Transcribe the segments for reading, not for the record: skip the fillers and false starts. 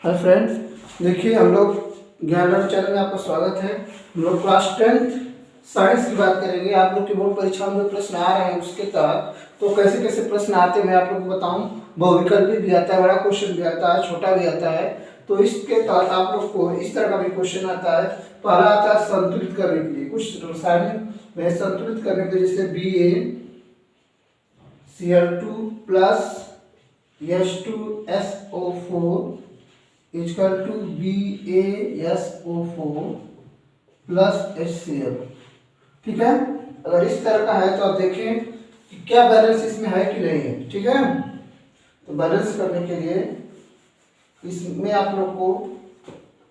Hi friends, देखिए हम लोग ज्ञान लर्न चैनल में आपका स्वागत है। हम लोग क्लास 10th साइंस की बात करेंगे। आप लोग की बोर्ड परीक्षा में प्रश्न आ रहे हैं, उसके तहत तो कैसे कैसे प्रश्न आते हैं मैं आप लोग को बताऊं। बहुविकल्पी भी आता है, बड़ा क्वेश्चन भी आता है, छोटा भी आता है। तो इसके तहत आप लोग को इस तरह का भी क्वेश्चन आता है। पहला आता है संतुलित करने के लिए, कुछ रसायन में संतुलित करने के लिए, जैसे BaCl2 plus H2SO4 equal to BaSO4 plus HCl। ठीक है, अगर इस तरह का है तो आप देखें कि क्या बैलेंस इसमें है कि नहीं है। ठीक है, तो बैलेंस करने के लिए इसमें आप लोग को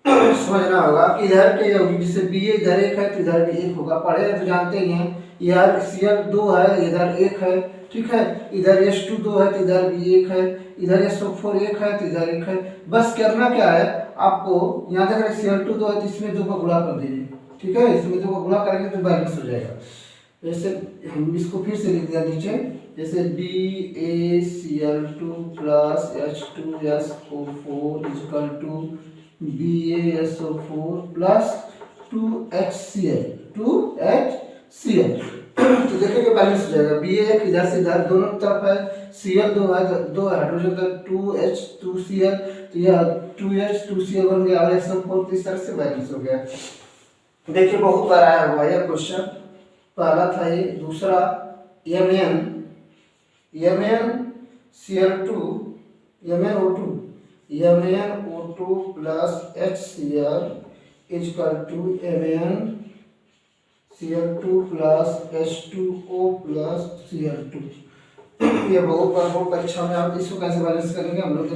समझना होगा कि इधर के होगी, जैसे Ba इधर एक है तो इधर भी एक होगा। पढ़े तो जानते ही हैं, यार Cl 2 है, इधर एक है। ठीक है, इधर H2 2 है तो इधर भी एक है, इधर SO4 एक है तो इधर एक है। बस करना क्या है आपको, यहाँ तक Cl2 2 है तो इसमें 2 को गुणा कर दीजिए। ठीक है, इसमें 2 को गुणा करेंगे तो बैलेंस हो जाएगा। जैसे हम इसको फिर से लिख दिया नीचे, जैसे BaCl2 plus H2SO4 equal to BaSO4 plus 2HCl। तो देखिए बैलेंस हो जाएगा। Ba एक इधर से इधर दोनों तरफ है, Cl 2 है, 2 हाइड्रोजन तो 2H 2Cl, तो यह 2H 2Cl बन गया और SO4 इस तरह से बैलेंस हो गया। देखिए बहुत बार आया हुआ यह क्वेश्चन, पहला था ये। दूसरा MnCl2 plus HCl equal to MnCl2 plus H2O plus Cl2। ये बहुत बार बहुत परीक्षा में आप इसको कैसे बैलेंस करेंगे हम लोग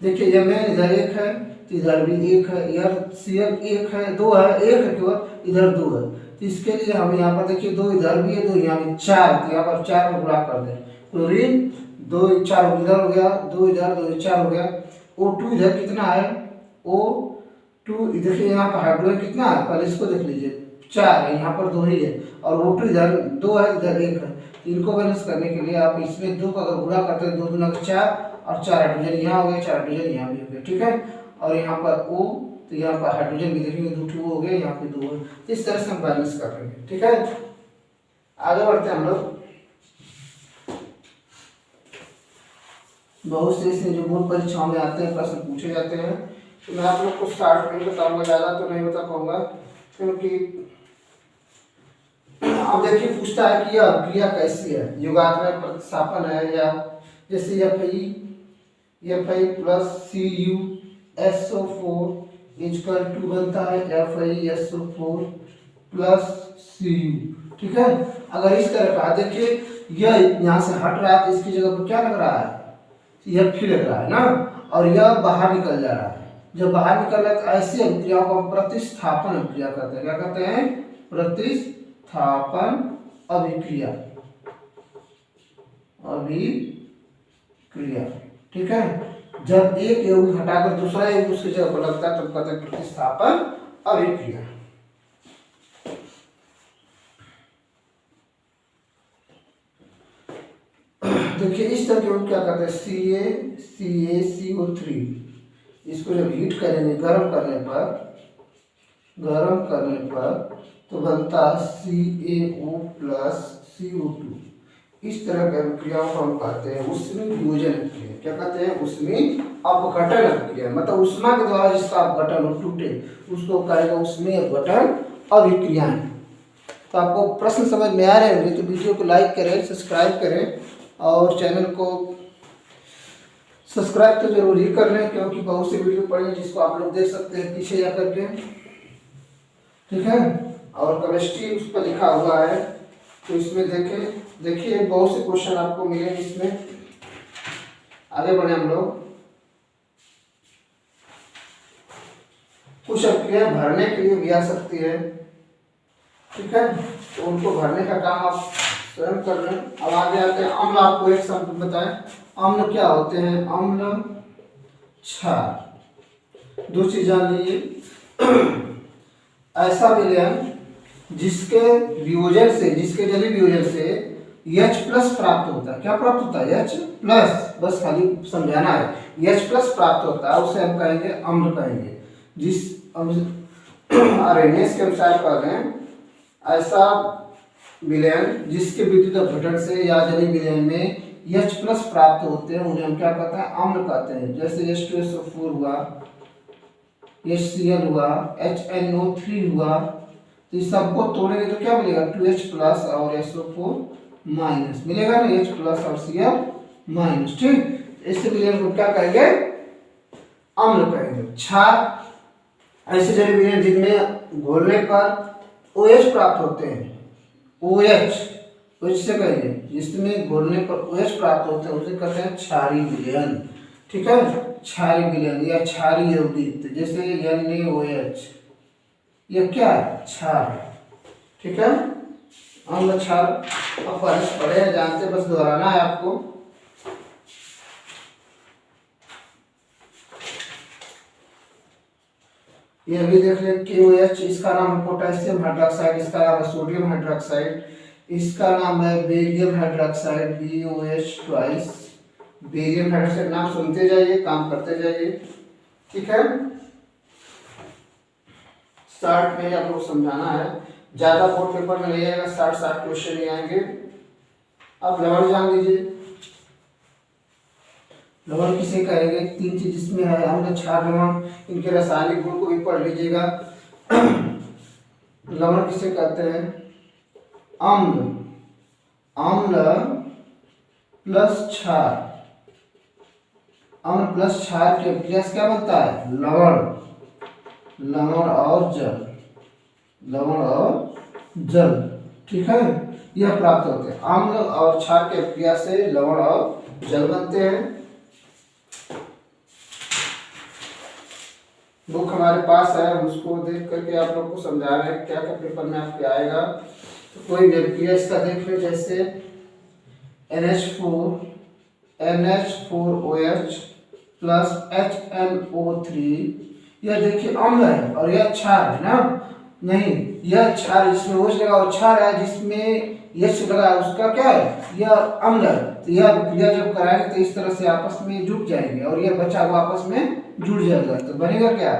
देखिए Mn इधर एक है तो इधर भी एक है, यार Cl एक है, 2 है, एक है केवल, इधर 2 है। तो इसके लिए हम यहाँ पर देखिए 2 इधर भी है, 2 यहाँ भी 4, तो यहाँ पर 4 को गुणा कर दें। क्लोरीन 2 4 इधर हो गया, 2 इधर 2 4 हो गया। O2 इधर कितना है, O2 देखिए यहाँ पर हाइड्रोजन कितना है, पहले इसको देख लीजिए, 4 है, यहाँ पर 2 ही है, और O2 इधर 2 है, इधर 1 है। तो इनको बैलेंस करने के लिए आप इसमें 2 का अगर गुणा करते हैं, 2 दूना 4 और 4 हाइड्रोजन यहाँ हो गया, 4 हाइड्रोजन यहाँ भी हो गया। ठीक है, और यहाँ पर O, तो यहाँ पर हाइड्रोजन भी देखेंगे 2 हो गए, यहाँ पे 2 है। तो इस तरह से हम बैलेंस कर लेंगे। ठीक है, आगे बढ़ते हैं हम लोग। बहुत से ऐसे जो बोर्ड परीक्षाओं में आते हैं, प्रश्न पूछे जाते हैं, तो मैं आप लोग को स्टार्ट में बताऊंगा, ज़्यादा तो नहीं बता पाऊंगा, क्योंकि अब देखिए पूछता है कि यह क्रिया कैसी है, योगात्मक प्रतिस्थापन है, या जैसे Fi plus CuSO4 equal to बनता है FiSO4 प्लस Cu। ठीक है, अगर इस तरह का देखिए यह यहाँ से हट रहा है तो इसकी जगह पर क्या लग रहा है, यह फिर लग रहा है ना, और यह बाहर निकल जा रहा है। जब बाहर निकल रहा है तो ऐसी अभिक्रियाओं को हम प्रतिस्थापन अभिक्रिया कहते हैं। क्या कहते हैं, प्रतिस्थापन अभिक्रिया। ठीक है, जब एक यौगिक हटाकर दूसरा यौगिक उसकी जगह पर लगता है तब कहते हैं प्रतिस्थापन अभिक्रिया। देखिए इस तरह के यौगिक क्या कहते हैं, CaCaCO3, इसको जब हीट करेंगे गर्म करने पर तो बनता है CaO प्लस CO2। इस तरह की अभिक्रियाओं को हम कहते हैं ऊष्मीय वियोजन अभिक्रिया। क्या कहते हैं, ऊष्मीय अपघटन अभिक्रिया, मतलब ऊष्मा के द्वारा जिसका अपघटन हो, टूटे, उसको कहेगा ऊष्मीय अपघटन अभिक्रियाएं। तो आपको प्रश्न समझ में आ रहे होंगे तो वीडियो को लाइक करें, सब्सक्राइब करें, और चैनल को सब्सक्राइब तो जरूर ही कर लें, क्योंकि बहुत से वीडियो पड़े हैं जिसको आप लोग देख सकते हैं पीछे जा करके। ठीक है, और केमिस्ट्री उस पर लिखा हुआ है, तो इसमें देखिए बहुत से क्वेश्चन आपको मिलेंगे इसमें। आगे बढ़े हम लोग। कुछ अभिक्रिया भरने के लिए भी आ सकती है। ठीक है, तो उनको भरने का काम आप स्वयं कर लें। अब आगे आते हैं अम्ल। आपको एक शब्द बताएं, अम्ल क्या होते हैं, अम्ल क्षार। 2 चीज जान लीजिए, ऐसा विलयन जिसके जलीय वियोजन से H प्लस प्राप्त होता है। क्या प्राप्त होता है? H प्लस, बस खाली समझाना है। H प्लस प्राप्त होता है उसे हम कहेंगे अम्ल कहेंगे। जिस आरएनएस के अनुसार कह रहे हैं ऐसा विलयन जिसके विद्युत अपघटन से या जलीय विलयन में H प्लस प्राप्त होते हैं उन्हें हम क्या कहते हैं? अम्ल कहते हैं। जैसे H2SO4 हुआ, HCl हुआ, HNO3 हुआ, तो इस सबको तोड़ेंगे तो क्या मिलेगा? 2H प्लस और SO4 माइनस मिलेगा ना, H प्लस और Cl माइनस। ठीक, इससे विलयन को क्या कहेंगे? अम्ल कहेंगे। क्षार ऐसे जलीय विलयन जिनमें घोलने पर OH प्राप्त होते हैं। OH से कहेंगे जिसमें घोलने पर OH प्राप्त होते हैं उसे कहते हैं क्षारीय विलयन। ठीक है, क्षारीय विलयन या क्षारीय यौगिक, जैसे NaOH, ये क्या है? क्षार। ठीक है, अम्ल क्षार अब पढ़े हैं, जानते, बस दोहराना है आपको। ये भी देख ले KOH, इसका नाम है पोटेशियम हाइड्रोक्साइड, इसका नाम है सोडियम हाइड्रोक्साइड, इसका नाम है barium hydroxide, BOH twice. Barium hydroxide नाम सुनते जाइए, काम करते जाइए। ठीक है, स्टार्ट में आपको समझाना है, ज्यादा बोर्ड पेपर में नहीं आएगा, 60 क्वेश्चन ही आएंगे। अब लवण जान लीजिए। लवण किसे कहेंगे? 3 चीज इसमें है, अम्ल क्षार लवण, इनके रासायनिक गुण को भी पढ़ लीजिएगा। लवण किसे कहते हैं? अम्ल, अम्ल प्लस क्षार, अम्ल प्लस क्षार के अभ्यास क्या बनता है? लवण। लवण और जल, लवण और जल। ठीक है, यह प्राप्त होते हैं। अम्ल और क्षार के अभ्यास से लवण और जल बनते हैं। बुक हमारे पास है, हम उसको देख करके आप लोग को समझा रहे हैं क्या क्या पेपर में आपके आएगा। तो कोई भी अभिक्रिया इसका देख ले, जैसे NH4OH प्लस HNO3, यह देखिए अम्ल है और यह क्षार है ना? नहीं, यह क्षार जिसमें OH लगा और क्षार है जिसमें H लगा उसका क्या है? यह अम्ल है। तो यह अभिक्रिया जब कराएंगे तो इस तरह से आपस में जुड़ जाएंगे और यह बचा हुआ आपस में जुड़ जाएगा, तो बनेगा क्या?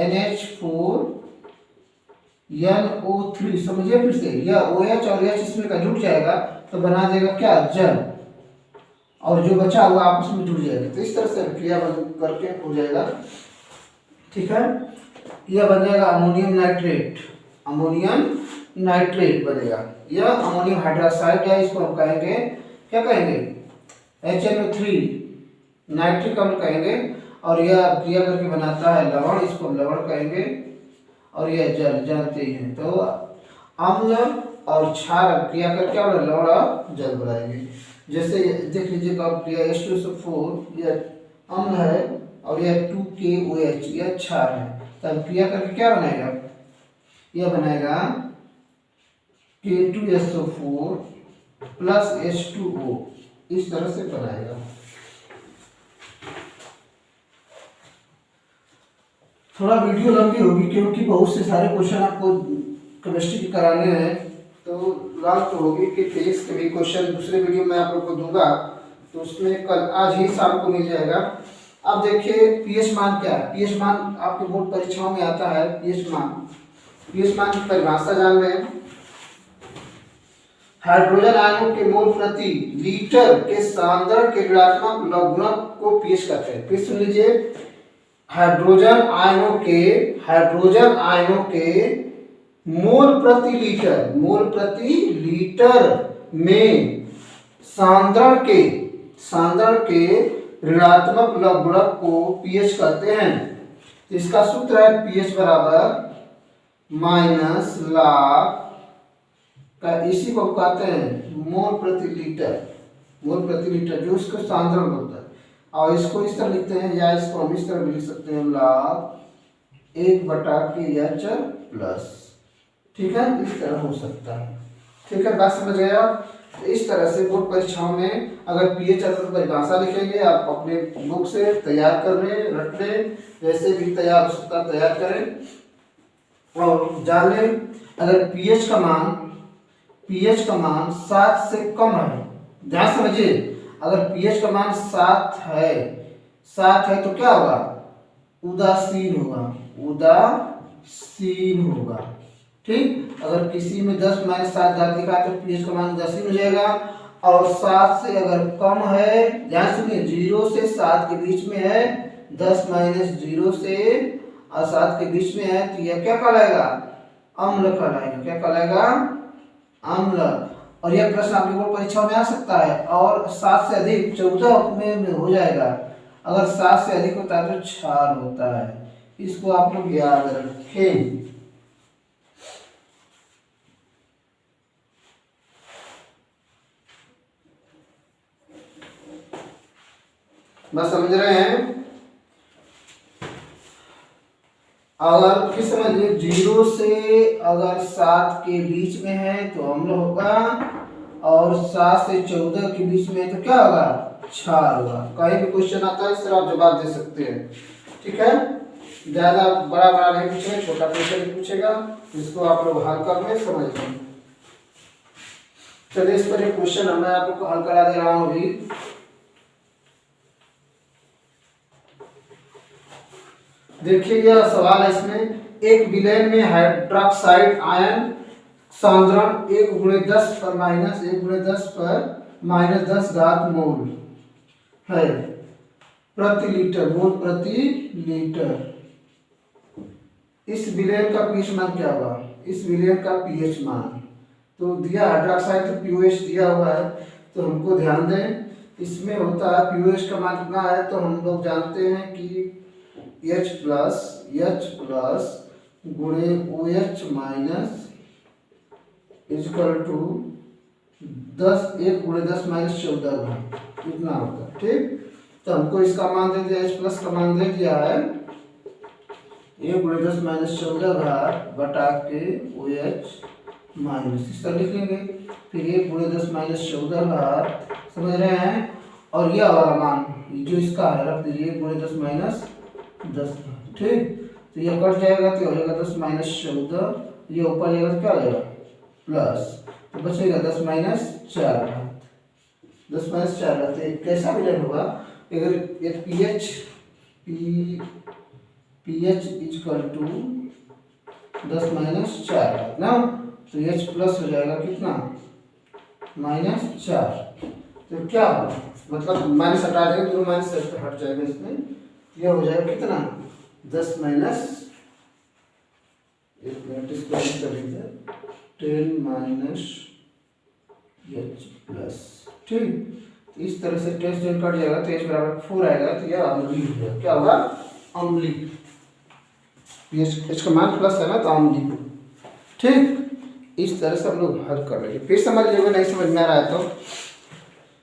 NH4NO3। समझिए फिर से, यह OH और H इसमें का जुड़ जाएगा तो बना देगा क्या? जल, और जो बचा हुआ आपस में जुड़ जाएगा। तो इस तरह से क्रिया करके हो जाएगा। ठीक है, यह बन जाएगा अमोनियम नाइट्रेट, अमोनियम नाइट्रेट बनेगा। यह अमोनियम हाइड्रोक्साइड है, इसको हम कहेंगे क्या कहेंगे? HNO3 नाइट्रिक अम्ल कहेंगे। और यह क्रिया करके बनाता है लवण, इसको हम लवण कहेंगे। और यह जल, जानते ही हैं। तो अम्ल और क्षार क्रिया करके और लवण और जल बनाएंगे। जैसे देख लीजिए कब क्रिया H2SO4, यह अम्ल है और यह 2KOH, यह क्षार है। तब क्रिया करके क्या बनाएगा? यह बनाएगा K2SO4 प्लस H2O, इस तरह से बनाएगा। थोड़ा वीडियो लंबी होगी क्योंकि बहुत से सारे क्वेश्चन आपको केमिस्ट्री के कराने हैं, तो लॉन्ग तो होगी कि फिजिक्स के भी क्वेश्चन दूसरे वीडियो में आप लोग को दूंगा, तो उसमें कल आज ही शाम को मिल जाएगा। अब देखिए पीएच मान क्या है? पीएच मान आपके बोर्ड परीक्षाओं में आता है। पीएच मान की परिभाषा जान रहे हैं। हाइड्रोजन आयनों के मोल प्रति लीटर के सांद्रण के ऋणात्मक लघुगणक को पीएच कहते हैं। फिर सुन लीजिए, हाइड्रोजन आयनों के मोल प्रति लीटर में सांद्रण के ऋणात्मक लघुगणक को पीएच कहते हैं। तो इसका सूत्र है पीएच बराबर माइनस लाख का, इसी को कहते हैं मोल प्रति लीटर, जो इसको सांद्रण बोलता है। और इसको इस तरह लिखते हैं, या इसको हम इस तरह भी लिख सकते हैं, लाख 1/KH प्लस। ठीक है, इस तरह हो सकता है। ठीक है, बात समझ गए आप? तो इस तरह से बोर्ड परीक्षाओं में अगर पीएच आता तो परिभाषा लिखेंगे, आप अपने बुक से तैयार कर लें, रट लें, जैसे भी तैयार हो सकता है तैयार करें और जान लें। अगर पीएच pH का मान 7 से कम है, ध्यान समझिए, अगर pH का मान 7 है तो क्या होगा, उदासीन होगा, उदासीन होगा। ठीक, अगर किसी में 10 - 7 घात लिखा है तो pH का मान उदासीन हो जाएगा। और 7 से अगर कम है, ध्यान सुनिए, 0 से 7 के बीच में है, 10 - 0 से 7 के बीच में है, तो यह क्या कहलाएगा, अम्ल कहलाएगा। क्या कहलाएगा, अम्ल। और यह प्रश्न आपकी बोर्ड परीक्षा में आ सकता है। और 7 से अधिक 14 में हो जाएगा, अगर 7 से अधिक होता है तो क्षार होता है। इसको आप लोग याद रखें। बस समझ रहे हैं। अगर फिर समझिए, 0 से अगर 7 के बीच में है तो अम्ल होगा, और 7 से 14 के बीच में है तो क्या होगा, क्षार होगा। कहीं भी क्वेश्चन आता है इस तरह आप जवाब दे सकते हैं। ठीक है, ज्यादा बड़ा बड़ा नहीं पूछेगा, छोटा क्वेश्चन पूछेगा, जिसको आप लोग हल कर में समझ लें। चलिए, इस पर एक क्वेश्चन मैं आप लोग को हल करा दे रहा हूँ अभी। देखिए, यह सवाल है, इसमें एक विलेन में हाइड्रोक्साइड आयन सांद्रण 1 × 10 पर -1 × 10 मोल है प्रति लीटर, मोल प्रति लीटर। इस विलेन का पीएच मान क्या होगा, इस विलेन का पीएच मान तो दिया, हाइड्रोक्साइड तो पीओएच दिया हुआ है, तो हमको ध्यान दें, इसमें होता है पीओएच का मान कितना है, तो हम लोग जानते हैं कि H प्लस गुणे OH माइनस इजकल टू 1 × 10 - 14 घात, इतना होता है। ठीक, तो हमको इसका मान दे दिया, H प्लस का मान दे दिया है 1 × 10 - 14 घात बटा के OH माइनस, इस तरह लिख लेंगे। फिर 1 × 10 - 14 घात, समझ रहे हैं, और यह वाला मान जो इसका है रख दीजिए 1 × 10 - 10। ठीक, तो यह कट जाएगा तो हो जाएगा 10 - 14, ये ऊपर जाएगा तो क्या हो जाएगा प्लस, तो बचेगा 10 - 4 घात, 10 - 4 घात। कैसा विलेन होगा, अगर ये पीएच इजकल टू 10 - 4 घात ना, तो H प्लस हो जाएगा कितना, -4। तो क्या होगा, मतलब माइनस हटा देंगे, दोनों माइनस हट जाएगा, इसमें यह हो जाएगा कितना, 10 - 10 - H प्लस। ठीक, इस तरह से टेस्ट कट जाएगा तो H बराबर 4 आएगा, तो यह अम्लीय हो जाएगा। क्या होगा, अम्लीय। H का मान प्लस है ना, तो अम्लीय। ठीक, इस तरह से हम लोग हल कर लेंगे। फिर समझ लीजिएगा, नहीं समझ में आ रहा है तो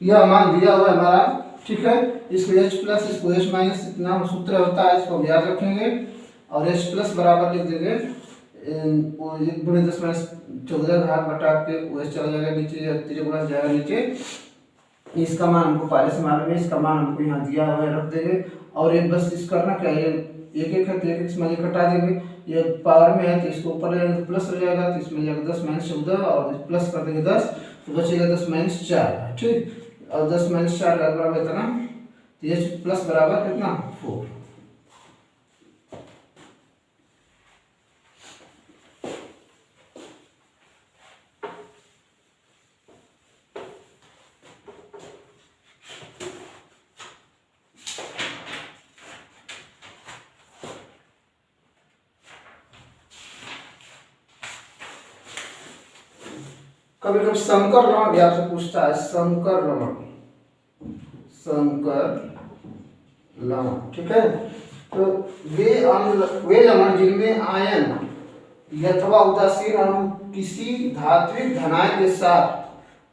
यह मान दिया हुआ है हमारा। ठीक है, इसको H प्लस, इसको H माइनस, इतना सूत्र होता है, इसको याद रखेंगे। और H प्लस बराबर लिख देंगे 1 × 10 - 14 घात बटा के OH चला जाएगा नीचे, 3 गुणा जाएगा नीचे। इसका मान हमको पहले से मालूम है, इसका मान हमको यहाँ दिया हुआ है, रख देंगे। और एक बस इस करना क्या है, एक है तो एक इसमें घटा देंगे, ये पावर में है तो इसको ऊपर ले जाएंगे तो प्लस हो जाएगा, तो इसमें जाएगा 10 - 14 और प्लस कर देंगे 10, तो बचेगा 10 - 4। ठीक, और 10 - 4 बराबर इतना, तो H प्लस बराबर कितना, 4। कभी कभी संकर लवण भी आपसे पूछता है, संकर लवण, ठीक है। तो वे लवण जिनमें आयन अथवा उदासीन अणु किसी धात्विक धनायन के साथ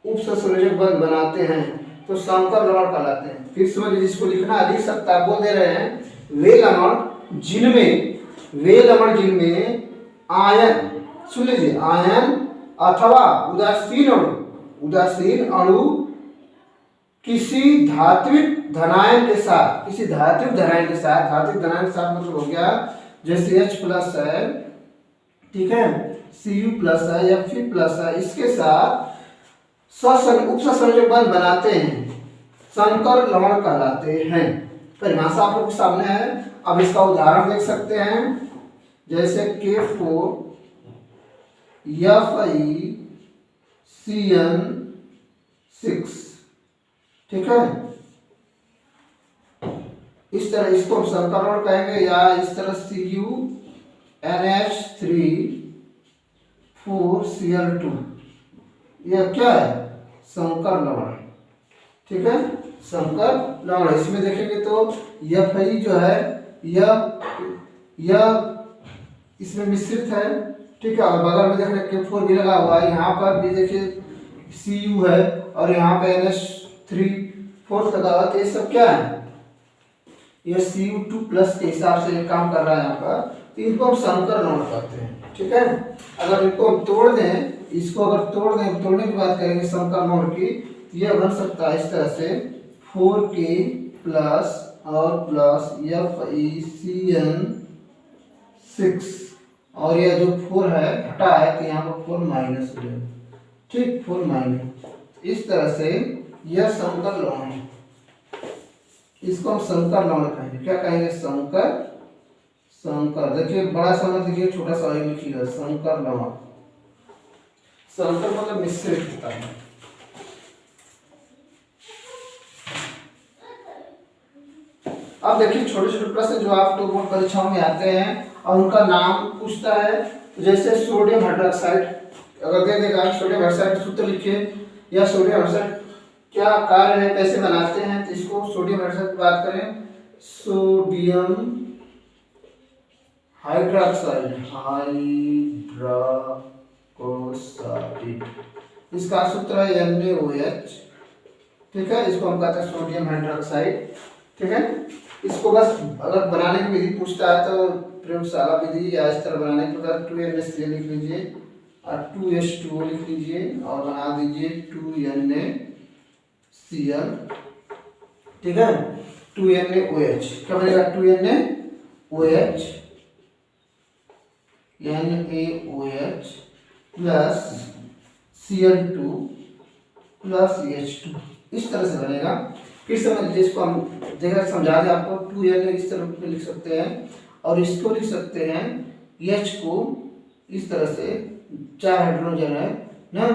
उपसंयोजक बंध बनाते हैं तो संकर लवण कहलाते हैं। फिर समझ, जिसको लिखना लिख सकता है, बोल दे रहे हैं, वे लवण जिनमें आयन, सुन लीजिए, आयन अथवा उदासीन अणु किसी धात्विक धनायन के साथ, धात्विक धनायन के साथ मतलब हो गया जैसे H प्लस है, ठीक है, Cu प्लस है या Fe प्लस है, इसके साथ उपसंयोजक बंध बनाते हैं, संकर लवण कहलाते हैं। परिभाषा आप लोग के सामने है। अब इसका उदाहरण देख सकते हैं, जैसे K4 FeCN6, ठीक है। इस तरह इसको हम संकर लवण कहेंगे, या इस तरह CuNH3 4Cl2, यह क्या है? संकर लवण, ठीक है, संकर लवण। इसमें देखेंगे तो Fe जो है यह इसमें मिश्रित है, ठीक है। और बगल में देखिए K4 भी लगा हुआ है, यहाँ पर भी देखिए Cu है और यहाँ पे NH3 लगा हुआ है। तो ये सब क्या है? ये Cu2 प्लस के हिसाब से काम कर रहा है यहाँ पर, तो इनको हम संकर लवण कहते हैं, ठीक है। अगर इनको हम तोड़ दें, इसको अगर तोड़ दें, तोड़ने की बात करेंगे संकर लवण की, तो यह बन सकता है इस तरह से 4K प्लस और प्लस FeCN6, और यह जो 4 है हटा है तो यहाँ पर 4 माइनस हो जाएगा, ठीक, 4 माइनस। इस तरह से यह संकर लवण है, इसको हम संकर लवण कहेंगे। क्या कहेंगे? संकर। संकर देखिए बड़ा सा मत लिखिए, छोटा सा लिखिएगा, संकर लवण। संकर मतलब मिश्रित होता है। अब देखिए छोटे छोटे प्रश्न जो आपको बोर्ड परीक्षाओं में आते हैं और उनका नाम पूछता है, तो जैसे सोडियम हाइड्रोक्साइड अगर दे देगा, सोडियम हाइड्रोक्साइड सूत्र लिखिए, या सोडियम हाइड्रोक्साइड क्या कार्य है, कैसे बनाते हैं, तो इसको सोडियम हाइड्रोक्साइड की बात करें, सोडियम हाइड्रोक्साइड, इसका सूत्र है NaOH, ठीक है। इसको हम कहते हैं सोडियम हाइड्रोक्साइड, ठीक है। इसको बस अगर बनाने की विधि पूछता है तो प्रयोगशाला विधि या इस तरह बनाने के बाद 2NaCl लिख लीजिए और 2H2O लिख लीजिए और बना दीजिए 2NaCl, ठीक है। 2NaOH क्या बनेगा? 2NaOH NaOH plus Cl2 plus H2, इस तरह से बनेगा। फिर समझ लीजिए, इसको हम देखा समझा दें आपको। 2Na इस तरह पे लिख सकते हैं और इसको लिख सकते हैं H को इस तरह से, 4 हाइड्रोजन है ना,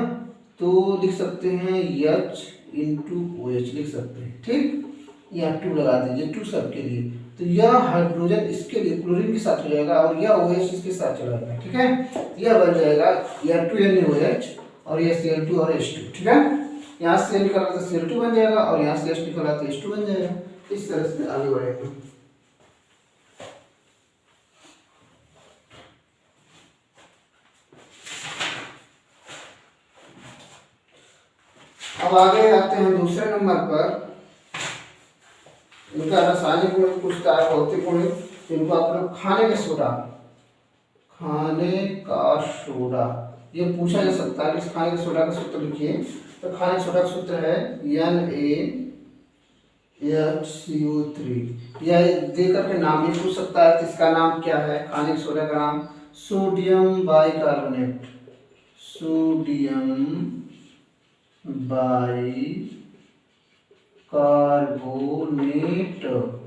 तो लिख सकते हैं H इंटू OH लिख सकते हैं, ठीक। यहाँ 2 लगा दीजिए, 2 सबके लिए, तो यह हाइड्रोजन इसके लिए क्लोरीन के साथ हो जाएगा और यह OH इसके साथ चला जाएगा, ठीक है। यह बन जाएगा यह 2NaOH और यह Cl2 और H2, ठीक है। यहाँ से निकला तो Cl2 बन जाएगा और यहाँ से H निकला तो H2 बन जाएगा। इस तरह से आगे बढ़ेगा। अब आगे आते हैं दूसरे नंबर पर। इनका रासायनिक गुण पूछता है, भौतिक गुण। इनको आप लोग खाने का सोडा, खाने का सोडा ये पूछा जा सकता है कि खाने के सोडा का सूत्र लिखिए। तो खाने के सोडा का सूत्र है NaHCO3। यह देकर के नाम भी पूछ सकता है, इसका नाम क्या है? खाने के सोडा का नाम सोडियम बाइकार्बोनेट, सोडियम बाइकार्बोनेट,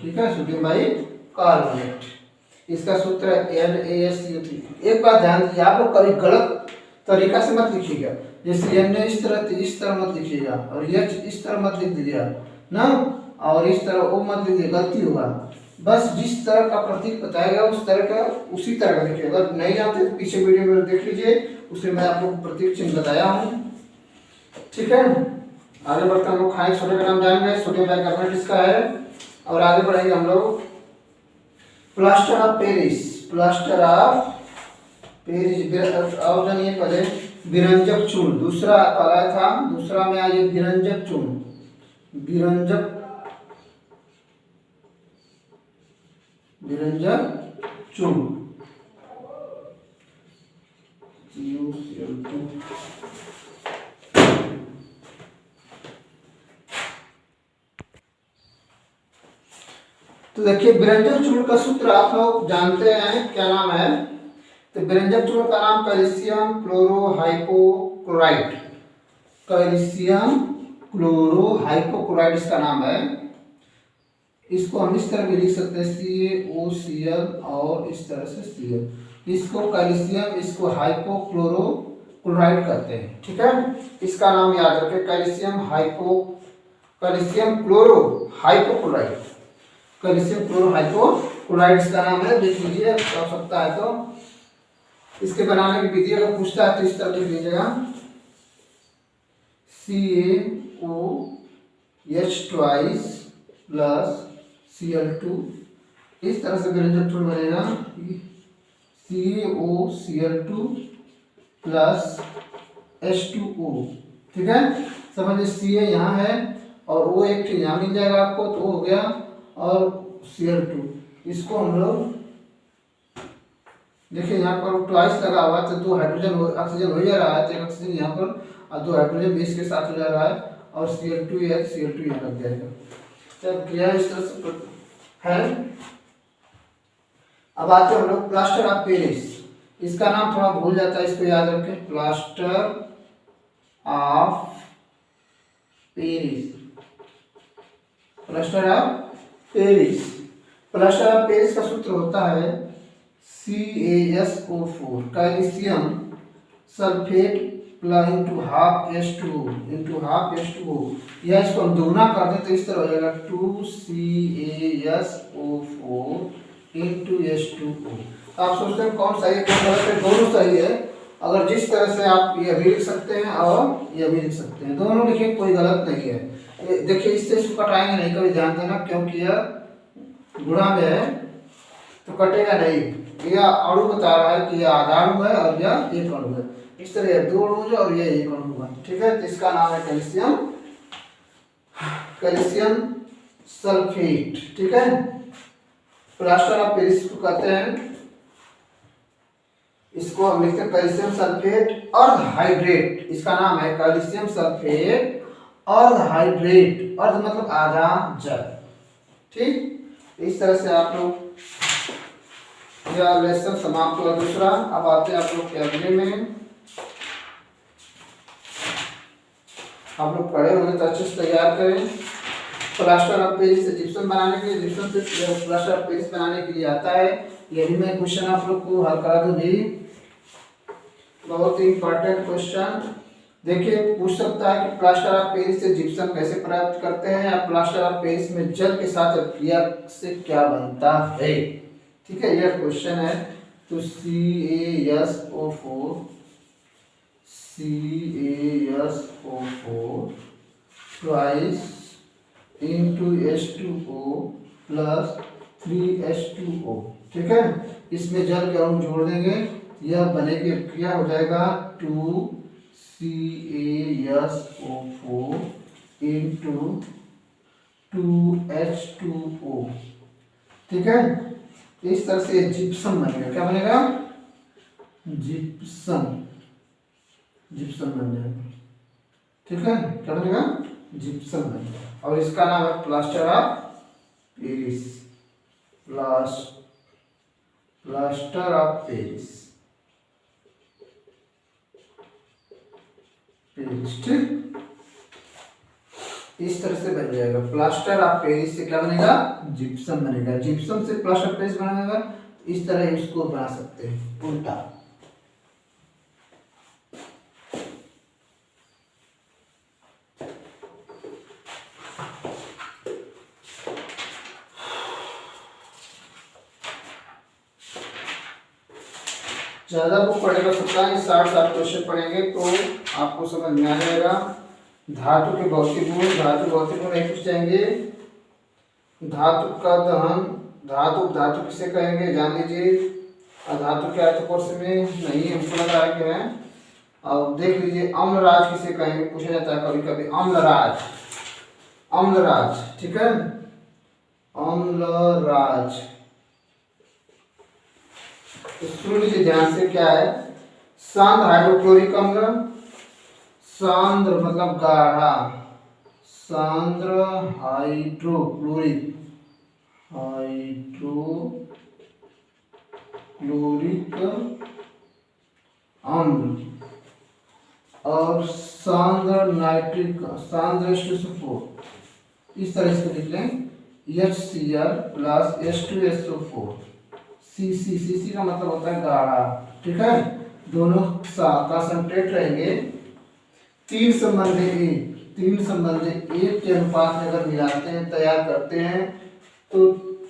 ठीक है, सोडियम बाइकार्बोनेट। इसका सूत्र है NaSCO3। एक बात ध्यान दीजिए, आप लोग कभी गलत तरीका से मत लिखिएगा, जैसे Na इस तरह मत लिखिएगा और H इस तरह मत लिख दीजिएगा ना, और इस तरह O मत लिखिए, गलती होगा। बस जिस तरह का प्रतीक बताएगा उस तरह का उसी तरह का लिखिएगा। अगर नहीं जानते तो पीछे वीडियो में देख लीजिए, उसमें मैं आपको प्रतीक चिन्ह बताया हूँ, ठीक है। आगे बढ़ते हम लोग खाने सोडा का नाम जान गए, सोडियम बाइकार्बोनेट इसका है। और आगे बढ़ेंगे हम लोग plaster of Paris, plaster of Paris. और जानिए पहले विरंजक चूर्ण, दूसरा पहला था, दूसरा में आइए विरंजक चूर्ण, विरंजक चूर्ण, तो देखिए विरंजक चूर्ण का सूत्र आप लोग जानते हैं, क्या नाम है? तो व्यंजक चूर्ण का नाम कैल्शियम क्लोरोहाइपोक्लोराइड, कैल्शियम क्लोरोहाइपोक्लोराइड इसका नाम है। इसको हम इस तरह भी लिख सकते हैं CaOCl और इस तरह से Cl। इसको कैल्शियम, इसको हाइपोक्लोरोक्लोराइड कहते हैं, ठीक है। इसका नाम याद रखें, कैल्शियम क्लोरोहाइपोक्लोराइड, कैल्शियम क्लोरोहाइपोक्लोराइड इसका नाम है। देख लीजिए आवश्यकता है तो। इसके बनाने की विधि अगर पूछता है तो इस तरह लिख लीजिएगा, CaOH प्लस Cl2। इस तरह से व्यंजक चूर्ण बनेगा, CaOCl2 प्लस H2O, ठीक है। समझिए Ca यहाँ है और O एक यहाँ मिल जाएगा आपको, तो हो गया, और Cl2। इसको हम लोग देखिए यहाँ पर ट्वाइस लगा हुआ है, तो 2 हाइड्रोजन ऑक्सीजन हो जा रहा है, तो एक ऑक्सीजन यहाँ पर और 2 हाइड्रोजन बेस के साथ हो जा रहा है, और Cl2 है, Cl2 यहाँ लग जाएगा। जब क्रिया इस तरह से है। अब आते हैं हम लोग प्लास्टर ऑफ पेरिस। इसका नाम थोड़ा भूल जाता है, इसको याद रखें, plaster of Paris, plaster of Paris. Plaster of Paris का सूत्र होता है CaSO4 calcium sulphate plus into half H2O, या इसको हम दोगुना कर दें तो इस तरह हो जाएगा 2CaSO4 इंटू H2O। तो आप सोचते हैं कौन सही है कौन गलत है, दोनों सही है। अगर जिस तरह से आप ये भी लिख सकते हैं और ये भी लिख सकते हैं, दोनों लिखिए, कोई गलत नहीं है। देखिए इससे इसको कटाएंगे नहीं, कभी ध्यान देना, क्योंकि यह गुणा में है तो कटेगा नहीं। यह अणु बता रहा है कि यह आधा अणु है और यह एक अणु है, इस तरह यह 2 अणु और यह एक अणु है, ठीक है। तो इसका नाम है कैल्शियम सल्फेट, ठीक है। प्लास्टर ऑफ पेरिस को कहते हैं, इसको हम लिखते हैं कैल्शियम सल्फेट अर्ध हाइड्रेट। इसका नाम है कैल्शियम सल्फेट अर्ध हाइड्रेट, अर्ध मतलब आधा जल, ठीक। इस तरह से आप लोग यह लेसन समाप्त हुआ दूसरा। अब आते हैं आप लोग के अगले में। आप लोग पढ़े होंगे तो अच्छे से तैयार करें। प्लास्टर ऑफ पेरिस से जिप्सम बनाने के लिए, जिप्सम से प्लास्टर ऑफ पेरिस बनाने के लिए आता है। ये भी मैं क्वेश्चन आप लोग को हल करा दूंगी, बहुत ही इंपॉर्टेंट क्वेश्चन। देखिए पूछ सकता है कि प्लास्टर ऑफ पेरिस से जिप्सम कैसे प्राप्त करते हैं, या प्लास्टर ऑफ पेरिस में जल के साथ क्रिया से क्या बनता है, ठीक है, यह क्वेश्चन है। तो CaSO4 twice into H2O plus 3H2O, ठीक है। इसमें जल के अणु जोड़ देंगे, यह बनेगी क्रिया हो जाएगा 2CaSO4 इंटू 2H2O, ठीक है। इस तरह से जिप्सम बनेगा। क्या बनेगा? जिप्सम, जिप्सम बन जाएगा, ठीक है। क्या बनेगा? जिप्सम बनेगा, और इसका नाम है plaster of Paris, plaster of Paris, ठीक। इस तरह से बन जाएगा। प्लास्टर ऑफ पेरिस से क्या बनेगा? जिप्सम बनेगा। जिप्सम से प्लास्टर ऑफ पेरिस बनेगा, इस तरह इसको बना सकते हैं उल्टा। ज्यादा बुक पढ़ेगा 60 क्वेश्चन पढ़ेंगे तो आपको समझ में आ जाएगा। धातु के भौतिक गुण, धातु भौतिक गुण नहीं पूछ जाएंगे। धातु का दहन, धातु किसे कहेंगे जान लीजिए। धातु के अर्थ कोर्स में नहीं हमको लग रहा है कि है। और देख लीजिए अम्लराज किसे कहेंगे, पूछा जाता है कभी कभी। अम्लराज, ठीक है, अम्लराज। सुन लीजिए ध्यान से, क्या है? सांद्र हाइड्रोक्लोरिक अम्ल, सांद्र मतलब गाढ़ा, सांद्र हाइड्रोक्लोरिक नाइट्रिक सांद्र इस तरह से लिख लें HCl प्लस H2SO4 Cc का मतलब होता है गाढ़ा, ठीक है। दोनों कंसंट्रेट रहेंगे 3:1 के अनुपात में अगर मिलाते हैं, तैयार करते हैं, तो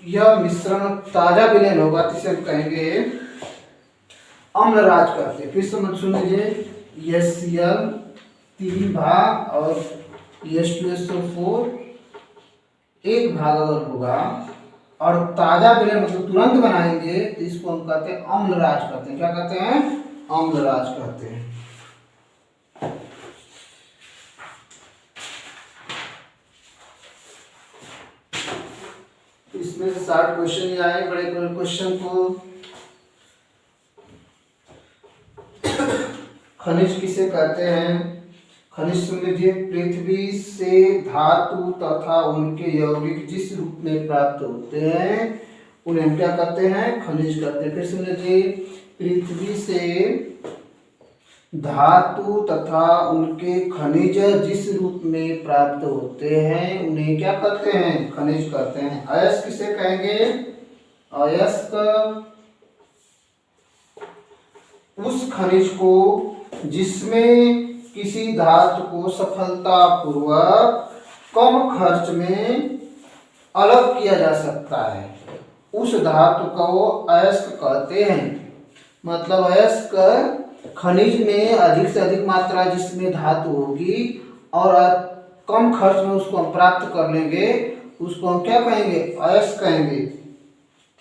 यह मिश्रण ताजा विलयन होगा, तो इसे हम कहेंगे अम्लराज कहते हैं। फिर समझ सुन लीजिए, HCl 3 भाग और H2SO4 1 भाग अगर होगा और ताजा विलयन मतलब तुरंत बनाएंगे, तो इसको हम कहते हैं अम्लराज कहते हैं। क्या कहते हैं? अम्लराज कहते हैं। इसमें से 60 क्वेश्चन ही आए, बड़े बड़े क्वेश्चन को। खनिज किसे कहते हैं? खनिज सुन लीजिए, पृथ्वी से धातु तथा उनके यौगिक जिस रूप में प्राप्त होते हैं उन्हें हम क्या कहते हैं? खनिज कहते हैं। फिर सुन लीजिए, पृथ्वी से धातु तथा उनके खनिज जिस रूप में प्राप्त होते हैं उन्हें क्या कहते हैं? खनिज कहते हैं। अयस्क किसे कहेंगे? अयस्क उस खनिज को जिसमें किसी धातु को सफलतापूर्वक कम खर्च में अलग किया जा सकता है, उस धातु को अयस्क कहते हैं। मतलब अयस्क खनिज में अधिक से अधिक मात्रा जिसमें धातु होगी और कम खर्च में उसको हम प्राप्त कर लेंगे, उसको हम क्या कहेंगे? अयस्क कहेंगे,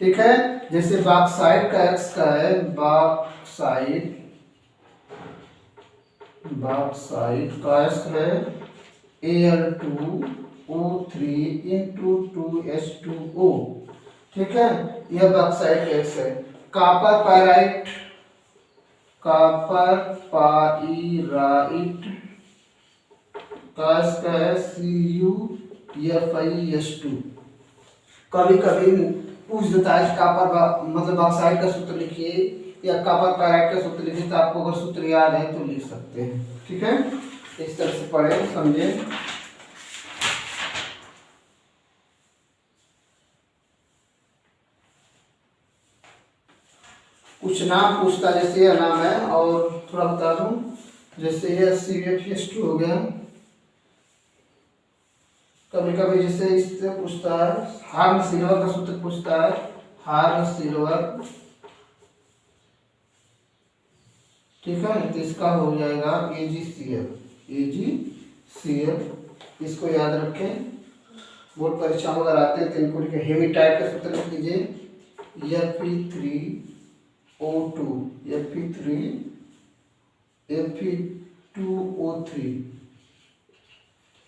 ठीक है। जैसे बॉक्साइट का अयस्क का है, बॉक्साइट का अयस्क है Al2O3 into 2H2O, ठीक है। यह बॉक्साइट का अयस्क है। कॉपर पाइराइट का अयस्क है CuFeS2। कभी कभी पूछ देता है कॉपर मतलब बॉक्साइट का सूत्र लिखिए या कॉपर पाइराइट का सूत्र लिखिए, तो आपको अगर सूत्र याद है तो लिख सकते हैं, ठीक है। इस तरह से पढ़े, समझे। कुछ नाम पूछता, जैसे यह नाम है, और थोड़ा बता दूं, जैसे यह CuFeS2 हो गया। कभी कभी जैसे इससे पूछता है, हार्न सिल्वर का सूत्र पूछता है, हार्न सिल्वर, ठीक है। तो इसका हो जाएगा AgCl। इसको याद रखें, बोर्ड परीक्षा में अगर आते हैं तो इनको लिखे। हेमीटाइट का सूत्र लिख लीजिए, Fe3O2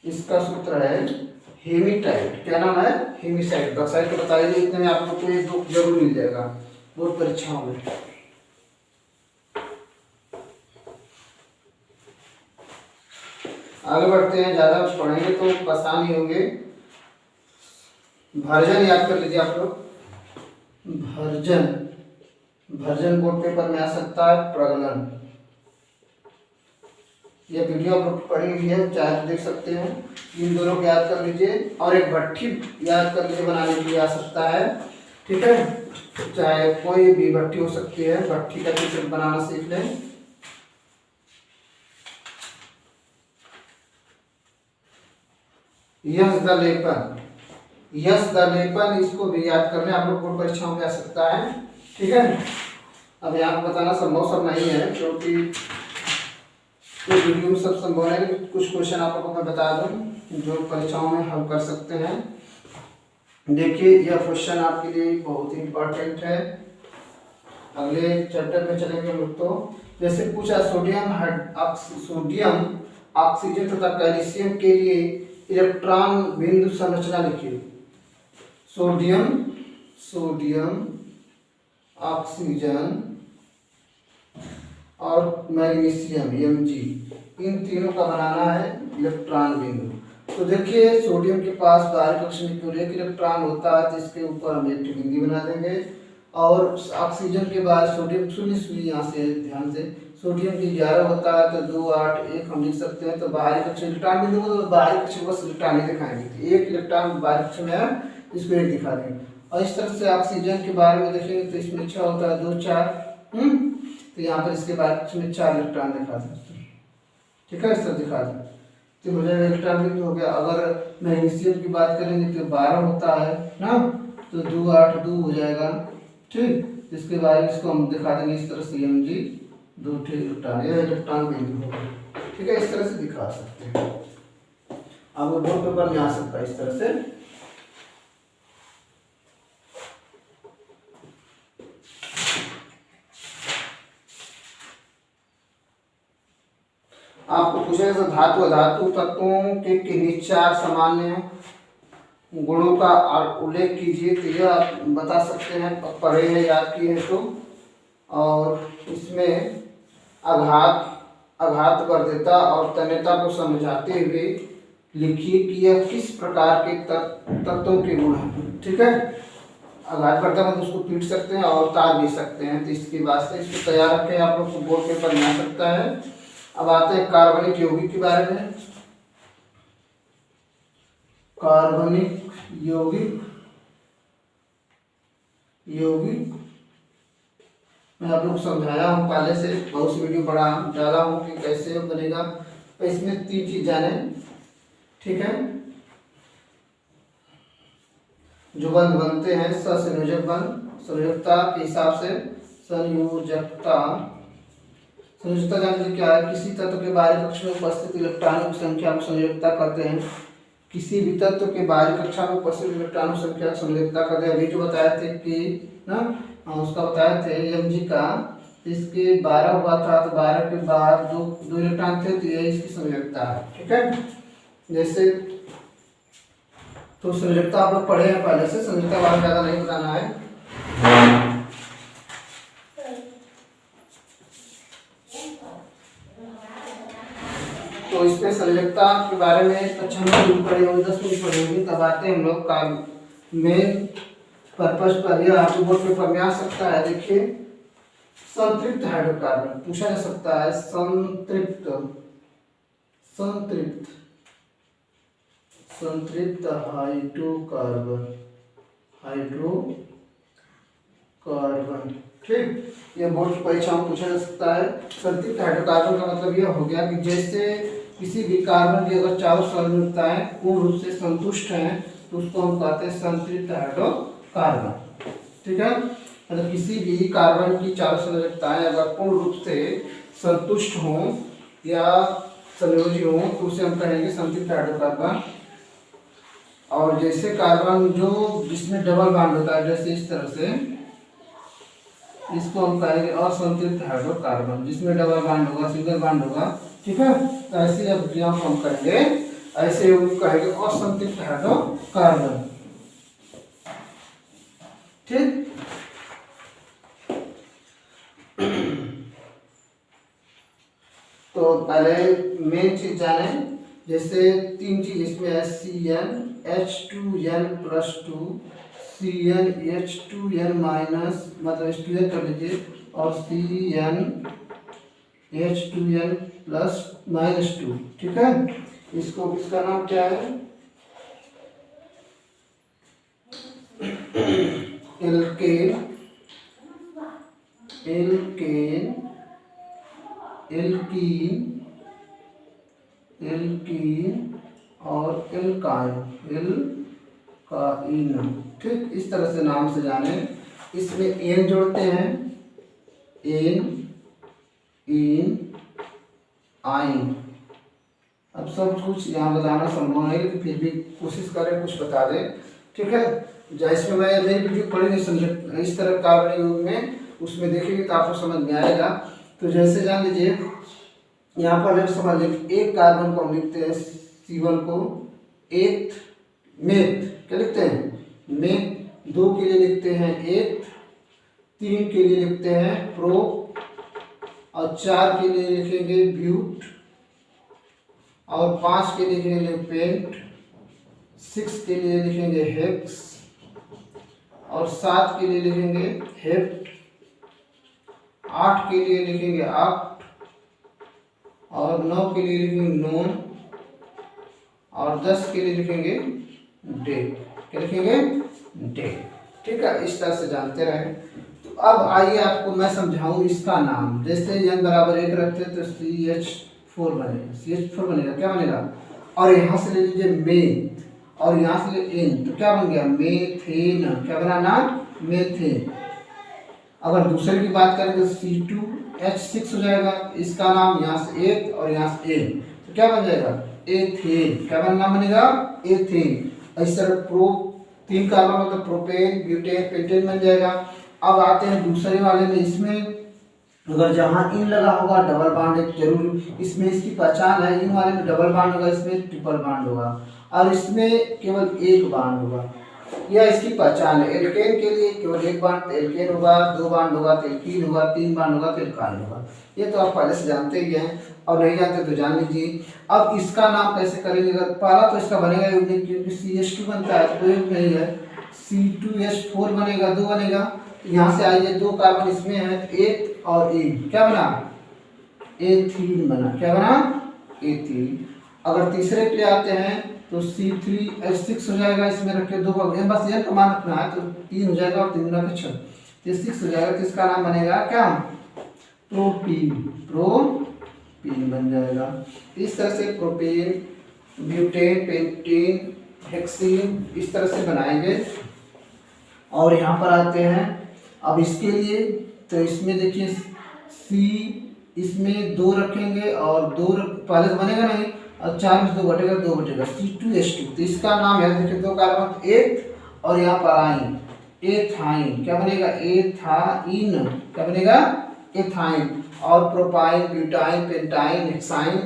इसका सूत्र है हेमीटाइट। क्या नाम है? हेमीसाइट। बॉक्साइट को बता दीजिए, इतने में आप लोग को एक बुक जरूर मिल जाएगा बोर्ड परीक्षाओं में। आगे बढ़ते हैं, ज्यादा पढ़ेंगे तो परेशान ही होंगे। भर्जन याद कर लीजिए आप लोग। भर्जन बोर्ड पेपर में आ सकता है, प्रगलन। यह वीडियो आप लोग पढ़ी हुई है, चाहे तो देख सकते हैं। इन दोनों को याद कर लीजिए, और एक भट्ठी याद कर लीजिए, बनाने के लिए आ सकता है, ठीक है। चाहे कोई भी भट्ठी हो सकती है, भट्ठी का चित्र बनाना सीख लें। यश द लेपन, इसको भी याद करने आप लोग बोर्ड परीक्षाओं में आ सकता है, ठीक है। अब यहाँ पर बताना संभव सब नहीं है, क्योंकि वीडियो में सब संभव है। कुछ क्वेश्चन आप लोगों को मैं बता दूं जो परीक्षाओं में हल कर सकते हैं। देखिए, यह क्वेश्चन आपके लिए बहुत ही इम्पोर्टेंट है। अगले चैप्टर में चलेंगे हम लोग। तो जैसे पूछा, सोडियम ऑक्सीजन तथा कैल्शियम के लिए इलेक्ट्रॉन बिंदु संरचना लिखिए। सोडियम ऑक्सीजन और मैग्नीशियम Mg, इन तीनों का बनाना है इलेक्ट्रॉन बिंदु। तो देखिए, सोडियम के पास बाहरी कक्ष में केवल एक इलेक्ट्रॉन होता है, तो इसके ऊपर हम एक बिंदु बना देंगे। और ऑक्सीजन के बाद सोडियम, सुनिए यहाँ से ध्यान से, सोडियम की 11 होता है तो 2 8 1 हम लिख सकते हैं। तो बाहरी कक्ष में इलेक्ट्रॉन बिंदु को तो बाहरी कक्ष में बस इलेक्ट्रॉन ही दिखाएंगे, तो एक इलेक्ट्रॉन बाहरी कक्ष में है इसको एक दिखा देंगे। और इस तरह से ऑक्सीजन के बारे में देखेंगे तो इसमें 6 होता है 2 4, तो यहाँ पर इसके बाहरी कक्ष में 4 इलेक्ट्रॉन दिखा सकते हैं। ठीक है, इस तरह दिखा दें तो हो जाएगा इलेक्ट्रॉन बिंदु हो गया। अगर मैग्नीशियम की बात करेंगे तो 12 होता है ना, तो 2 8 2 हो जाएगा। ठीक, इसके बाद इसको हम दिखा देंगे इस तरह से Mg 2 इलेक्ट्रॉन, यह इलेक्ट्रॉन बिंदु होगा। ठीक है, इस तरह से दिखा सकते हैं। आपको बोर्ड पेपर में आ सकता है इस तरह से। आपको पूछेगा तो धातु धातु तत्वों के किन्हीं 4 सामान्य गुणों का उल्लेख कीजिए, तो यह आप बता सकते हैं, पढ़े हैं याद किए हैं तो। और इसमें आघात वर्ध्यता और तन्यता को समझाते हुए लिखिए कि यह किस प्रकार के तत्वों के गुण हैं। ठीक है, आघात वर्ध्यता मतलब उसको पीट सकते हैं और तार भी सकते हैं, तो इसके वास्ते इसको तैयार रखें, आप लोग को बोर्ड पेपर में आ सकता है। अब आते हैं कार्बनिक यौगिक के बारे में। कार्बनिक यौगिक मैं आप लोग समझाया हूँ पहले से, बहुत सी वीडियो बड़ा डाला हूँ कि कैसे बनेगा। तो इसमें 3 चीज जाने। ठीक है, जो बंध बनते हैं संयोजक बंध, संयोजकता के हिसाब से संयोजकता जान लीजिए क्या है, किसी तत्व के बाहरी कक्ष में उपस्थित इलेक्ट्रॉनों की संख्या को संयोजकता कहते हैं। किसी भी तत्व के बाहरी कक्षा में उपस्थित इलेक्ट्रॉनों की संख्या को संयोजकता कहते हैं। अभी जो बताए थे कि ना, उसका बताए थे Mg का, इसके 12 हुआ था तो 12 के बाद दो इलेक्ट्रॉन थे, तो ये इसकी संयोजकता है। ठीक है, जैसे तो संयोजकता आप लोग पढ़े हैं पहले से, संयोजकता बारे में ज्यादा नहीं बताना है। तो इसमें संयोजकता के बारे में कक्षा में पढ़े होंगे, 10 मिनट पढ़े होंगे। तब आते हैं हम लोग का मेन पर्पस पर, यह आपके बोर्ड पेपर में आ सकता है। देखिए, संतृप्त हाइड्रोकार्बन पूछा जा सकता है। संतृप्त हाइड्रोकार्बन। ठीक, यह बोर्ड की परीक्षा में पूछा जा सकता है। संतृप्त हाइड्रोकार्बन का मतलब यह हो गया कि जैसे किसी भी कार्बन की अगर चारों संयोजकताएं पूर्ण रूप से संतुष्ट हैं तो उसको हम कहते हैं संतृप्त हाइड्रोकार्बन। ठीक है, मतलब किसी भी कार्बन की चारों संयोजकताएं अगर पूर्ण रूप से संतुष्ट हों या संयोजी हों तो उसे हम कहेंगे संतृप्त हाइड्रोकार्बन। और जैसे कार्बन जो जिसमें डबल बॉन्ड होता है, जैसे इस तरह से, इसको हम कहेंगे असंतृप्त हाइड्रोकार्बन, जिसमें डबल बॉन्ड होगा, सिंगल बॉन्ड होगा। ठीक है, तो ऐसी अभिक्रियाओं को हम कहेंगे, ऐसे कहेंगे असंतृप्त हाइड्रोकार्बन। ठीक, तो पहले मेन चीज जाने, जैसे 3 चीज इसमें है, CnH2n+2, CnH2n माइनस, मतलब H2n कर लीजिए, और CnH2n+-2। ठीक है, इसको इसका नाम क्या है, एल्कीन और एल्काइन। ठीक, इस तरह से नाम से जाने। इसमें एन जोड़ते हैं, इन आइन। अब सब कुछ यहाँ बताना संभव नहीं, लेकिन फिर भी कोशिश करें कुछ बता दें। ठीक है, जैसे मैं नई वीडियो पढ़ी नहीं समझ इस तरह कार्बनिक युग में, उसमें देखेंगे तो आपको समझ में आएगा। तो जैसे जान लीजिए, यहाँ पर आप समझ लीजिए, एक कार्बन को हम लिखते हैं C1 को एथ मेथ, क्या लिखते हैं मेथ। 2 के लिए लिखते हैं एथ, 3 के लिए लिखते हैं प्रो, और 4 के लिए लिखेंगे ब्यूट, और 5 के लिए लिखेंगे पेंट, 6 के लिए लिखेंगे हेक्स, और 7 के लिए लिखेंगे हेप्ट, 8 के लिए लिखेंगे ऑक्ट, और 9 के लिए लिखेंगे नोन, और 10 के लिए लिखेंगे डे। क्या लिखेंगे? डे। ठीक है, इस तरह से जानते रहे। तो अब आइए आपको मैं समझाऊं इसका नाम। जैसे n बराबर 1 रखते हैं तो CH4 बनेगा, CH4 बनेगा, क्या बनेगा? और यहाँ से ले लीजिए मे, और यहाँ से ले n, तो क्या बन गया? मेथेन। क्या बना नाम? मेथेन। अगर दूसरे की बात करें तो C2H6 हो जाएगा, इसका नाम यहाँ से 1 और यहाँ से n, तो क्या बन जाएगा? एथेन। क्या नाम बनेगा? एथेन। इस तरह प्रो 3 कार्बन मतलब प्रोपेन, ब्यूटेन, पेंटेन बन जाएगा। अब आते हैं दूसरे वाले में। इसमें अगर जहाँ इन लगा होगा डबल बॉन्ड एक जरूर, इसमें इसकी पहचान है, इन वाले में डबल बॉन्ड होगा, इसमें ट्रिपल बॉन्ड होगा, और इसमें केवल एक बॉन्ड होगा। यह इसकी पहचान है। एल्केन के लिए केवल एक बॉन्ड एल्केन होगा, 2 बॉन्ड होगा तो एल्कीन होगा, 3 बॉन्ड होगा तो एल्काइन होगा। ये तो आप पहले से जानते ही हैं, और नहीं जानते तो जान लीजिए। अब इसका नाम कैसे करेंगे? अगर पहला तो इसका बनेगा यूनिक, क्योंकि CH2 बनता है तो एक नहीं है, C2H4 बनेगा, 2 बनेगा। यहाँ से आइए 2 कार्बन इसमें है, एक और एक, क्या बना? एथीन बना। क्या बना? एथीन। अगर तीसरे के लिए आते हैं तो C3H6 हो जाएगा, इसमें रखे 2 बस ये मान रखना है, तो 3 हो जाएगा और 3 गुना 6 तो 6 हो जाएगा। तो इसका नाम बनेगा क्या? प्रोपीन। प्रोपीन बन जाएगा। इस तरह से प्रोपेन, ब्यूटेन, पेंटेन, हेक्सेन इस तरह से बनाएंगे। और यहाँ पर आते हैं अब इसके लिए, तो इसमें देखिए C इसमें 2 रखेंगे, और 2 पहले तो बनेगा नहीं, और 4 में से 2 घटेगा, 2 बटेगा, C2H2। तो इसका नाम है, देखिए 2 कार्बन एक, और यहाँ पर आइन, एथाइन। क्या बनेगा? एथाइन। क्या बनेगा? एथाइन। और प्रोपाइन, ब्यूटाइन, पेंटाइन, हेक्साइन,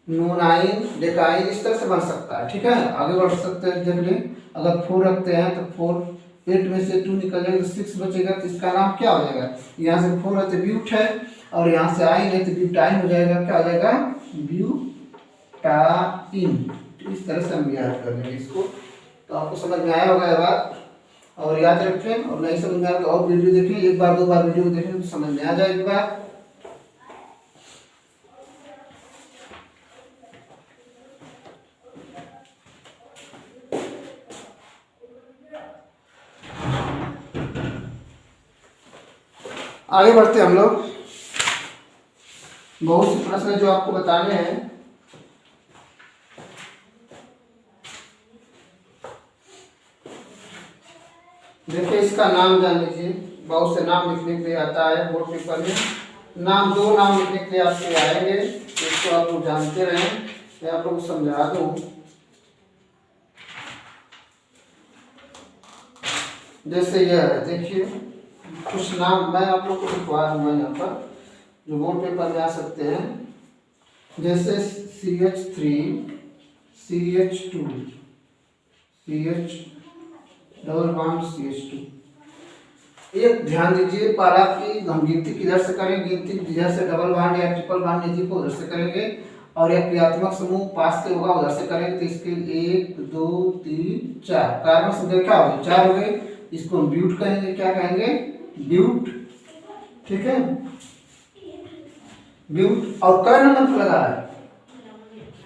नोनाइन, डेकाइन इस तरह से बन सकता है। ठीक है, आगे बढ़ सकते हैं। देख लें, अगर 4 रखते हैं तो 4 8 में से 2 निकल जाएगा तो 6 बचेगा। तो इसका नाम क्या हो जाएगा? यहाँ से 4 है तो ब्यूट है, और यहाँ से आइन है तो ब्यूटाइन हो जाएगा। क्या हो जाएगा? ब्यूटाइन। इस तरह से हम याद कर लेंगे इसको। तो आपको समझ में आया होगा ये बात, और याद रखें। और नहीं समझ में आया तो और वीडियो देखें, 1 बार 2 बार वीडियो देखें तो समझ में आ जाएगा। आगे बढ़ते हम लोग। बहुत से प्रश्न जो आपको बताने हैं। देखिए, इसका नाम जान लीजिए। बहुत से नाम लिखने के लिए आता है बोर्ड पेपर में। नाम 2 नाम लिखने के लिए आपके आएंगे, इसको आप लोग जानते रहें। मैं आप लोग को समझा दूं। जैसे यह है, देखिए कुछ नाम मैं आप लोग को लिखवा दूंगा यहाँ पर, जो बोर्ड पेपर में आ सकते हैं। जैसे CH3, CH2, CH double bond CH2। एक ध्यान दीजिए, पहला की हम गिनती किधर से करें? गिनती जिधर से डबल बॉन्ड या ट्रिपल बॉन्ड नजदीक को उधर से करेंगे, और एक क्रियात्मक समूह पास के होगा उधर से करेंगे। तो इसके 1 2 3 4 कार्बन संख्या क्या होगी? 4 हो गए। इसको हम ब्यूट कहेंगे। क्या कहेंगे? ब्यूट। ठीक है, ब्यूट। और कै नंबर पर लगा है?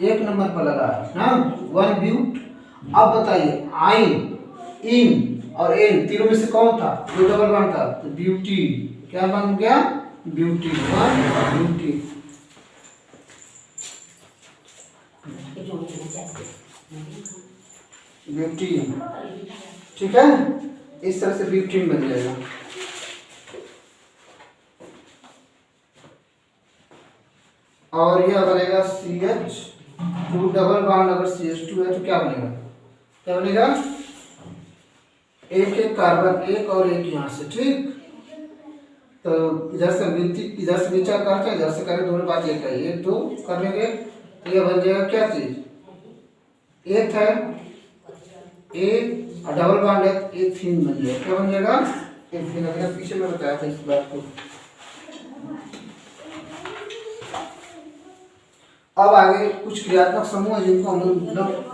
1 नंबर पर लगा है ना, 1 ब्यूट। अब बताइए, आइन, इन और एन तीनों में से कौन था जो डबल बॉन्ड था? तो ब्यूटी। क्या बन गया? ब्यूटी। ब्यूटी। ब्यूटी। ठीक है, इस तरह से ब्यूटीन बन जाएगा। और यह बनेगा CH2 डबल बॉन्ड। अगर CH2 है तो क्या बनेगा? क्या बनेगा? एक एक कार्बन, एक और एक यहाँ से। ठीक, तो इधर से गिनती इधर से नीचा करके इधर से करें, दोनों बात एक है। 1 2 कर लेंगे तो यह बन जाएगा क्या चीज? एक है, एक और डबल बॉन्ड है, एथीन बन जाएगा। क्या बन जाएगा? एथीन। अगर पीछे में बताया था इस बात को। अब आगे कुछ क्रियात्मक समूह है जिनको हम लोग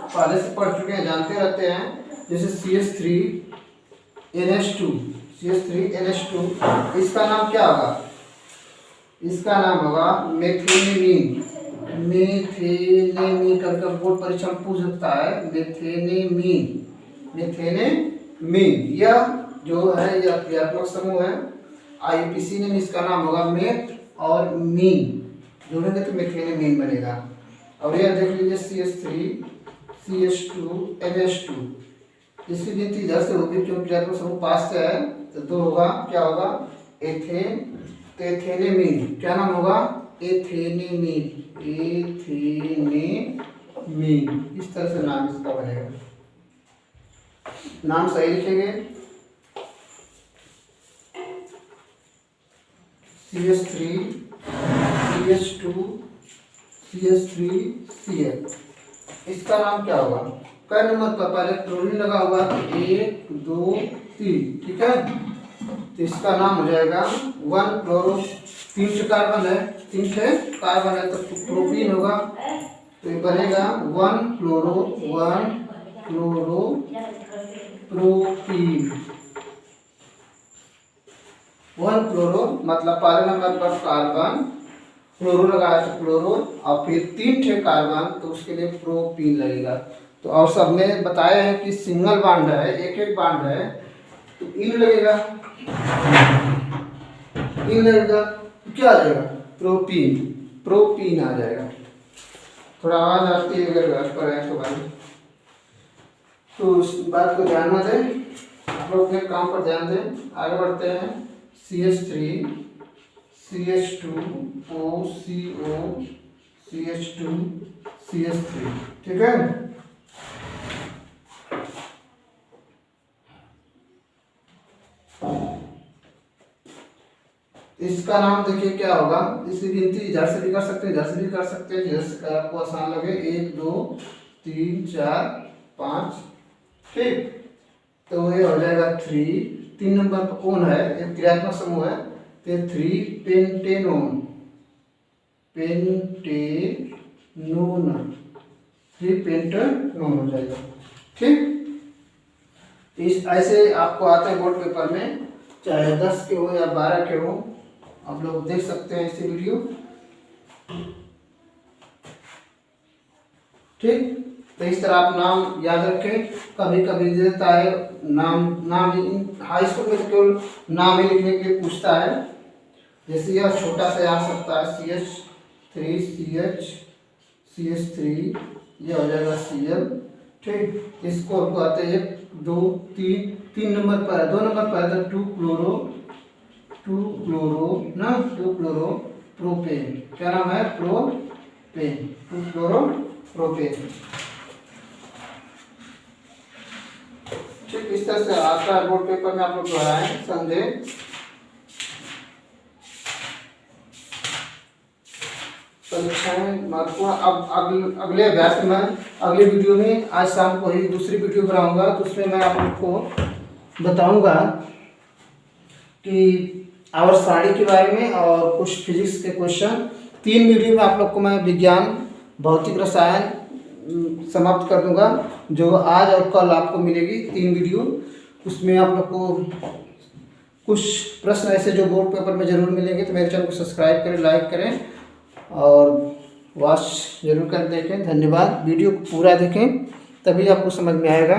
पहले से पढ़ चुके हैं, जानते रहते हैं। जैसे CH3NH2, CH3NH2 इसका नाम क्या होगा? इसका नाम होगा मेथेनेमीन। मेथेनेमीन करके बोर्ड परीक्षा में पूछ सकता है, मेथेनेमीन। मेथेनेमीन यह जो है यह क्रियात्मक समूह है। IUPAC ने इसका नाम होगा मेथ और मीन, जोड़ेंगे तो मेथेनेमीन बनेगा। और यह देख लीजिए CH3 CH2 NH2, इसकी गिनती इधर से होगी क्योंकि क्रियात्मक समूह पास से है, तो 2 होगा। क्या होगा? एथेन। तो एथेनेमीन क्या नाम होगा? एथेनेमीन। एथेनेमीन इस तरह से नाम इसका बनेगा। नाम सही लिखेंगे। CH3 CH2 CH3 Cl, इसका नाम क्या होगा? क नंबर पर पहले क्लोरीन लगा हुआ तो 1 2 3, ठीक है। तो इसका नाम हो जाएगा 1 क्लोरो। 3 कार्बन है, 3 कार्बन है तो प्रोपीन होगा। तो ये बनेगा 1 क्लोरो प्रोपीन। 1 क्लोरो मतलब पहले नंबर पर कार्बन, क्लोरो लगाया तो क्लोरो, और फिर 3 कार्बन तो उसके लिए प्रोपीन लगेगा। तो और सब में बताया है कि सिंगल बॉन्ड है, एक बॉन्ड है तो इन लगेगा, तो क्या आ जाएगा? प्रोपीन आ जाएगा। थोड़ा आवाज आती है अगर घर पर है तो भाई, तो उस बात को ध्यान में दें, आप लोग अपने काम पर ध्यान दें। आगे बढ़ते हैं। CH3 CH2O CO CH2 CH3, ठीक है। इसका नाम देखिए क्या होगा। इसकी गिनती इधर से भी कर सकते हैं, इधर से भी कर सकते हैं, जैसे आपको आसान लगे। 1 2 3 4 5, ठीक। तो ये हो जाएगा 3। 3 नंबर पर कौन है? एक क्रियात्मक समूह है तो 3 पेंटेनोन। 3 पेंटेनोन हो जाएगा, ठीक। इस ऐसे आपको आते हैं बोर्ड पेपर में, चाहे 10 के हो या 12 के हो, आप लोग देख सकते हैं इसी वीडियो, ठीक। तो इस तरह आप नाम याद रखें। कभी कभी देता है नाम हाई स्कूल में तो केवल नाम ही लिखने के लिए पूछता है। जैसे यह छोटा सा आ सकता है CH3 CH3, यह हो जाएगा Cl, ठीक। इसको आपको आते हैं 1 2 3 नंबर पर है, 2 नंबर पर है तो 2 क्लोरो प्रोपेन। क्या नाम है? प्रोपेन। 2 क्लोरो प्रोपेन, ठीक। इस तरह से आता है बोर्ड पेपर में, आप लोग दोहराएं, समझें। परीक्षाएं महत्वपूर्ण। अब अगले अभ्यास में, अगले वीडियो में, आज शाम को ही दूसरी वीडियो बनाऊंगा तो उसमें मैं आप लोग को बताऊंगा कि आवर्त सारणी के बारे में और कुछ फिजिक्स के क्वेश्चन। 3 वीडियो में आप लोग को मैं विज्ञान, भौतिक, रसायन समाप्त कर दूंगा, जो आज और कल आपको मिलेगी 3 वीडियो। उसमें आप लोग को कुछ प्रश्न ऐसे जो बोर्ड पेपर में जरूर मिलेंगे, तो मेरे चैनल को सब्सक्राइब करें, लाइक करें और वॉच जरूर कर देखें। धन्यवाद। वीडियो को पूरा देखें तभी आपको समझ में आएगा।